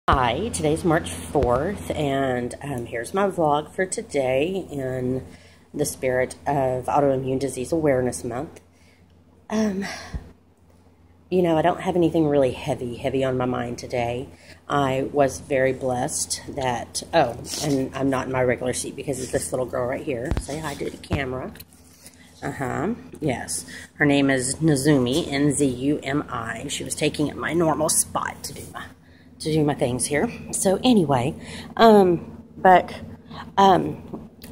Hi, today's March 4th, and here's my vlog for today in the spirit of Autoimmune Disease Awareness Month. I don't have anything really heavy on my mind today. I was very blessed that, and I'm not in my regular seat because it's this little girl right here. Say hi to the camera. Yes. Her name is Nazumi, N-Z-U-M-I. She was taking up my normal spot to do my things here. So anyway, I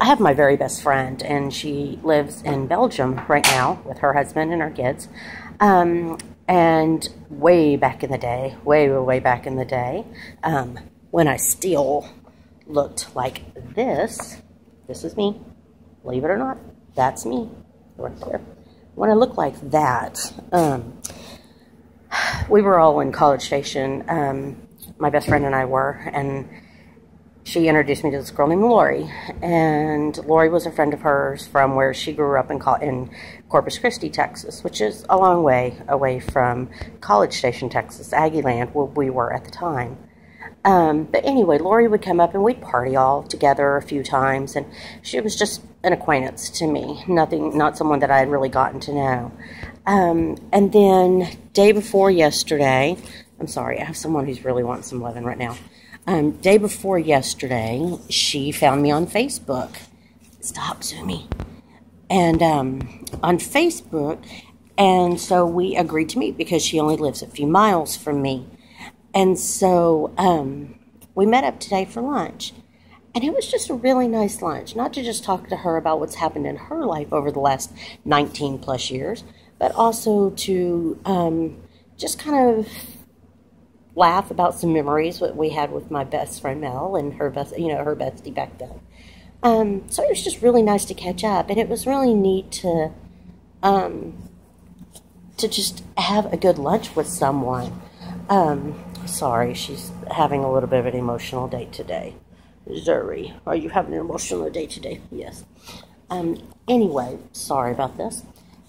have my very best friend, and she lives in Belgium right now with her husband and her kids. And way back in the day, way back in the day, when I still looked like this is me. Believe it or not, that's me right there. When I looked like that, we were all in College Station. My best friend and I were, and she introduced me to this girl named Lori. And Lori was a friend of hers from where she grew up in Corpus Christi, Texas, which is a long way away from College Station, Texas, Aggie Land, where we were at the time. But anyway, Lori would come up and we'd party all together a few times, and she was just an acquaintance to me, not someone that I had really gotten to know. And then day before yesterday, I'm sorry, I have someone who's really wanting some loving right now. Day before yesterday, she found me on Facebook. Stop, Zoomy. And on Facebook, and so we agreed to meet because she only lives a few miles from me. And so we met up today for lunch. And it was just a really nice lunch. Not to just talk to her about what's happened in her life over the last 19 plus years, but also to just kind of laugh about some memories that we had with my best friend Mel and her her bestie back then. So it was just really nice to catch up, and it was really neat to just have a good lunch with someone. Sorry, she's having a little bit of an emotional day today. Zuri, are you having an emotional day today? Yes. Anyway, sorry about this.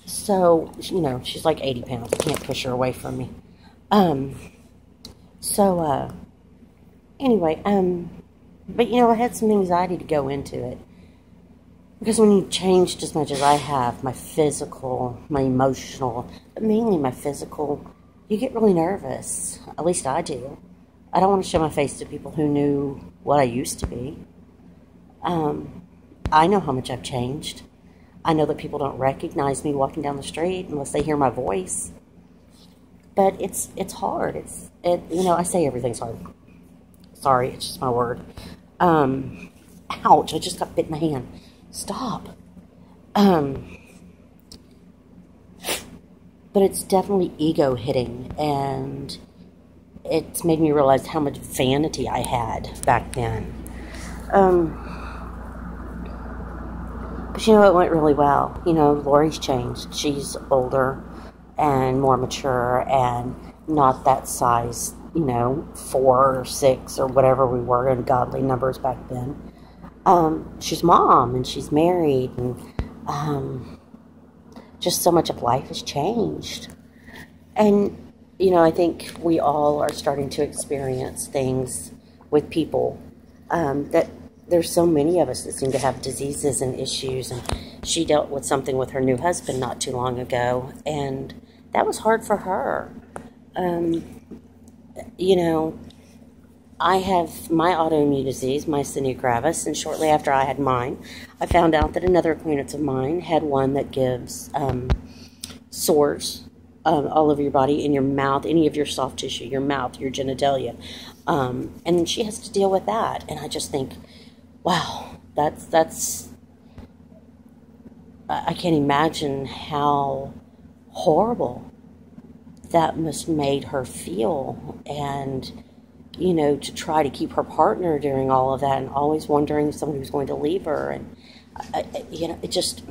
So, she's like 80 pounds. I can't push her away from me. Anyway, but I had some anxiety to go into it. Because when you changed as much as I have, my physical, my emotional, but mainly my physical, you get really nervous. At least I do. I don't want to show my face to people who knew what I used to be. I know how much I've changed. I know that people don't recognize me walking down the street unless they hear my voice. But it's hard. I say everything's hard. Sorry, it's just my word. Ouch, I just got bit in the hand. Stop. But it's definitely ego hitting, and it's made me realize how much vanity I had back then. But it went really well. Lori's changed. She's older and more mature and not that size, 4 or 6 or whatever we were in godly numbers back then. She's mom and she's married, and just so much of life has changed. And, I think we all are starting to experience things with people that there's so many of us that seem to have diseases and issues. And she dealt with something with her new husband not too long ago, and that was hard for her. I have my autoimmune disease, Myasthenia Gravis, and shortly after I had mine, I found out that another acquaintance of mine had one that gives sores all over your body, in your mouth, any of your soft tissue, your mouth, your genitalia. And she has to deal with that. And I just think, wow, that's I can't imagine how horrible that must have made her feel. And to try to keep her partner during all of that, and always wondering if somebody was going to leave her. And, it just,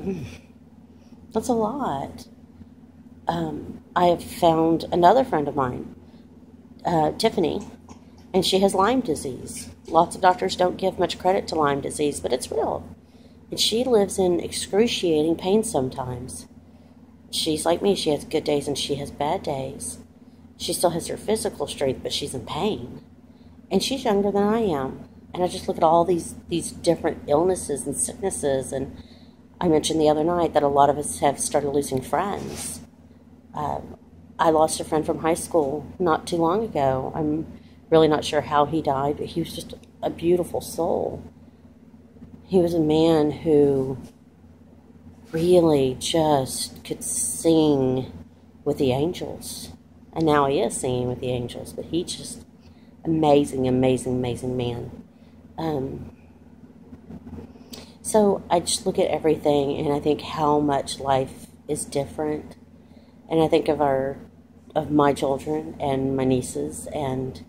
that's a lot. I have found another friend of mine, Tiffany, and she has Lyme disease. Lots of doctors don't give much credit to Lyme disease, but it's real. And she lives in excruciating pain sometimes. She's like me. She has good days and she has bad days. She still has her physical strength, but she's in pain. And she's younger than I am. And I just look at all these different illnesses and sicknesses. And I mentioned the other night that a lot of us have started losing friends. I lost a friend from high school not too long ago. I'm really not sure how he died, but he was just a beautiful soul. He was a man who really just could sing with the angels. And now he is singing with the angels, but he just amazing, amazing, amazing man. So I just look at everything and I think how much life is different. And I think of my children and my nieces and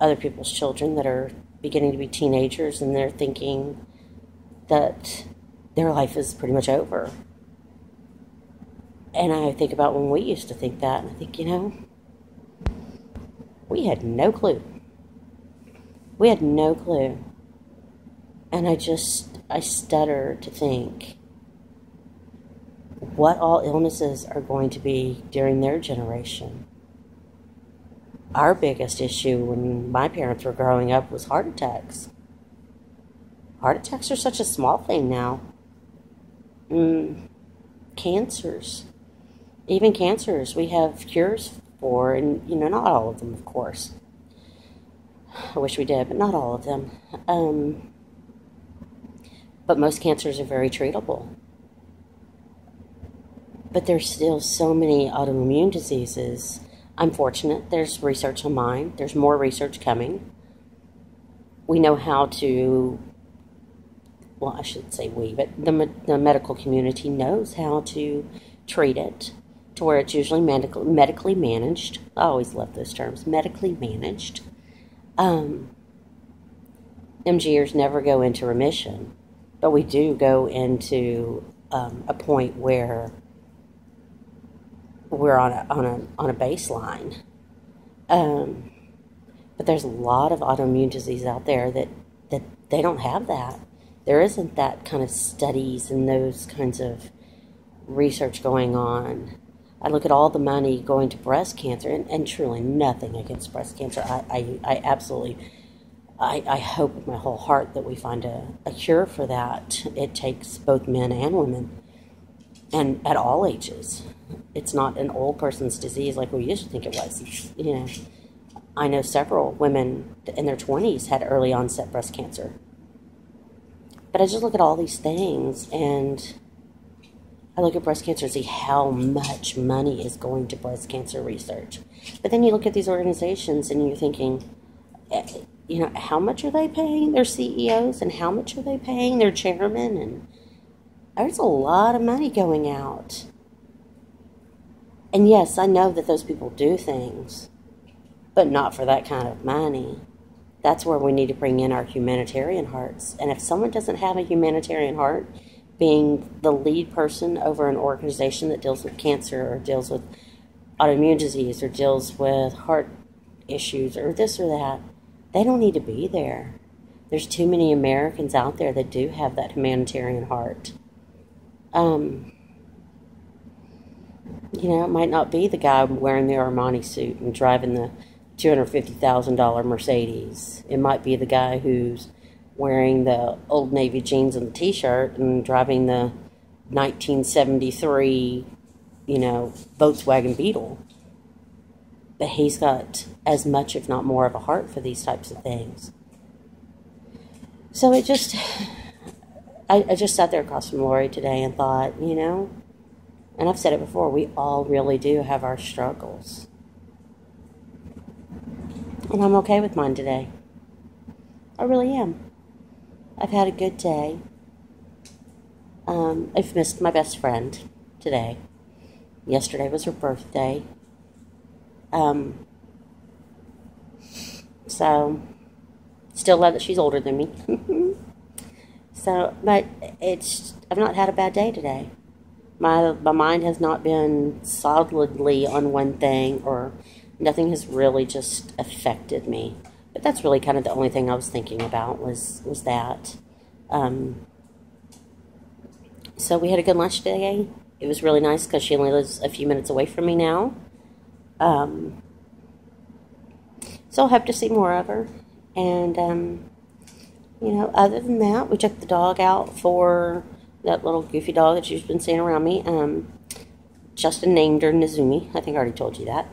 other people's children that are beginning to be teenagers, and they're thinking that their life is pretty much over. And I think about when we used to think that, and I think, we had no clue. We had no clue. And I stutter to think what all illnesses are going to be during their generation. Our biggest issue when my parents were growing up was heart attacks. Heart attacks are such a small thing now. Cancers. Even cancers we have cures for, and not all of them, of course. I wish we did, but not all of them. But most cancers are very treatable. But there's still so many autoimmune diseases. I'm fortunate. There's research on mine. There's more research coming. We know how to, well, I should say we, but the medical community knows how to treat it to where it's usually medically managed. I always love those terms, medically managed. MGers never go into remission, but we do go into a point where we're on a baseline. But there's a lot of autoimmune disease out there that they don't have that. There isn't that kind of studies and those kinds of research going on. I look at all the money going to breast cancer, and truly nothing against breast cancer. I absolutely, I hope with my whole heart that we find a cure for that. It takes both men and women, and at all ages. It's not an old person's disease like we used to think it was. I know several women in their 20s had early onset breast cancer. But I just look at all these things, and I look at breast cancer and see how much money is going to breast cancer research. But then you look at these organizations and you're thinking, how much are they paying their CEOs, and how much are they paying their chairmen? And there's a lot of money going out. And yes, I know that those people do things, but not for that kind of money. That's where we need to bring in our humanitarian hearts. And if someone doesn't have a humanitarian heart, being the lead person over an organization that deals with cancer or deals with autoimmune disease or deals with heart issues or this or that, they don't need to be there. There's too many Americans out there that do have that humanitarian heart. It might not be the guy wearing the Armani suit and driving the $250,000 Mercedes. It might be the guy who's wearing the Old Navy jeans and the t-shirt and driving the 1973, Volkswagen Beetle. But he's got as much, if not more, of a heart for these types of things. So I just sat there across from Lori today and thought, and I've said it before, we all really do have our struggles. And I'm okay with mine today. I really am. I've had a good day. I've missed my best friend today. Yesterday was her birthday. So, still love that she's older than me. But I've not had a bad day today. My mind has not been solidly on one thing, or nothing has really just affected me. But that's really kind of the only thing I was thinking about was that. So we had a good lunch today. It was really nice because she only lives a few minutes away from me now. So I'll hope to see more of her. And, other than that, we took the dog out for that little goofy dog that you've been seeing around me. Justin named her Nizumi. I think I already told you that.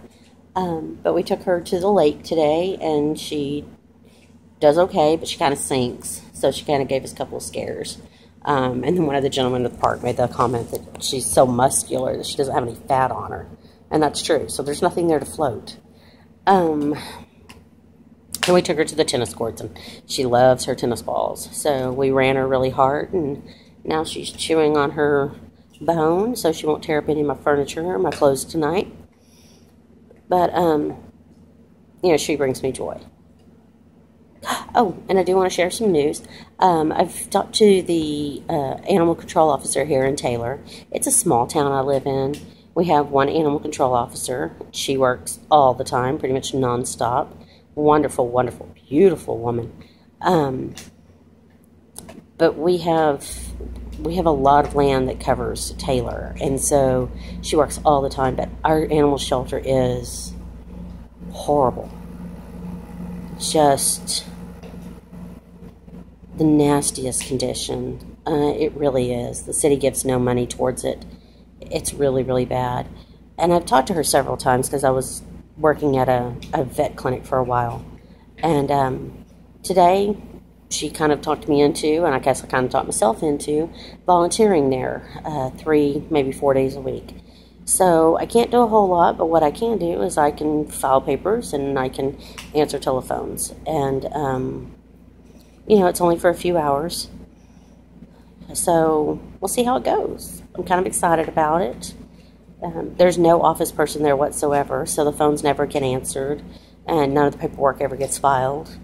But we took her to the lake today, and she does okay, but she kind of sinks. So she kind of gave us a couple of scares. And then one of the gentlemen at the park made the comment that she's so muscular that she doesn't have any fat on her. And that's true. So there's nothing there to float. And we took her to the tennis courts, and she loves her tennis balls. So we ran her really hard, and now she's chewing on her bone, so she won't tear up any of my furniture or my clothes tonight. But, she brings me joy. Oh, and I do want to share some news. I've talked to the animal control officer here in Taylor. It's a small town I live in. We have one animal control officer. She works all the time, pretty much nonstop. Wonderful, wonderful, beautiful woman. But we have a lot of land that covers Taylor, and so she works all the time. But our animal shelter is horrible. Just the nastiest condition. It really is. The city gives no money towards it. It's really, really bad. And I've talked to her several times because I was working at a vet clinic for a while. And today, she kind of talked me into, and I guess I kind of talked myself into, volunteering there 3, maybe 4 days a week. So I can't do a whole lot, but what I can do is I can file papers and I can answer telephones. And, it's only for a few hours. So we'll see how it goes. I'm kind of excited about it. There's no office person there whatsoever, so the phones never get answered, and none of the paperwork ever gets filed.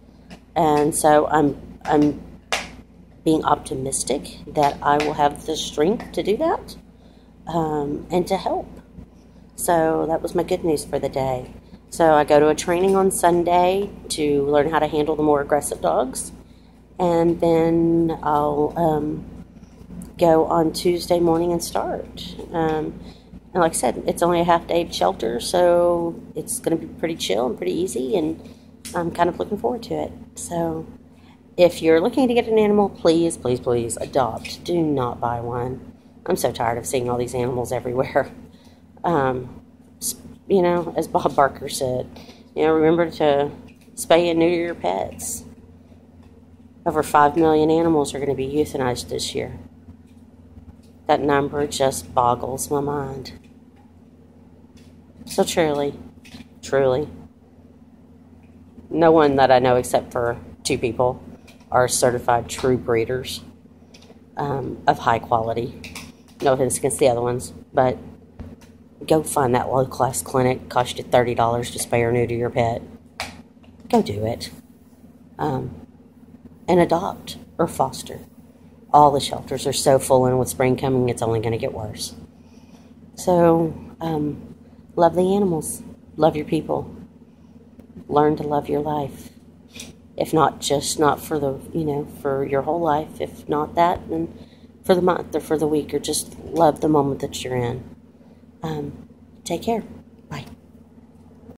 And so I'm being optimistic that I will have the strength to do that and to help. So that was my good news for the day. So I go to a training on Sunday to learn how to handle the more aggressive dogs, and then I'll go on Tuesday morning and start. And like I said, it's only a half-day shelter, so it's going to be pretty chill and pretty easy, and I'm kind of looking forward to it. So if you're looking to get an animal, please, please, please adopt. Do not buy one. I'm so tired of seeing all these animals everywhere. As Bob Barker said, remember to spay and neuter your pets. Over 5 million animals are going to be euthanized this year. That number just boggles my mind. So truly, no one that I know except for 2 people are certified true breeders of high quality. No offense against the other ones, but go find that low-class clinic. Cost you $30 to spay or neuter your pet. Go do it. And adopt or foster. All the shelters are so full, and with spring coming, it's only going to get worse. So, love the animals. Love your people. Learn to love your life. If not, just not for for your whole life. If not that, then for the month or for the week, or just love the moment that you're in. Take care.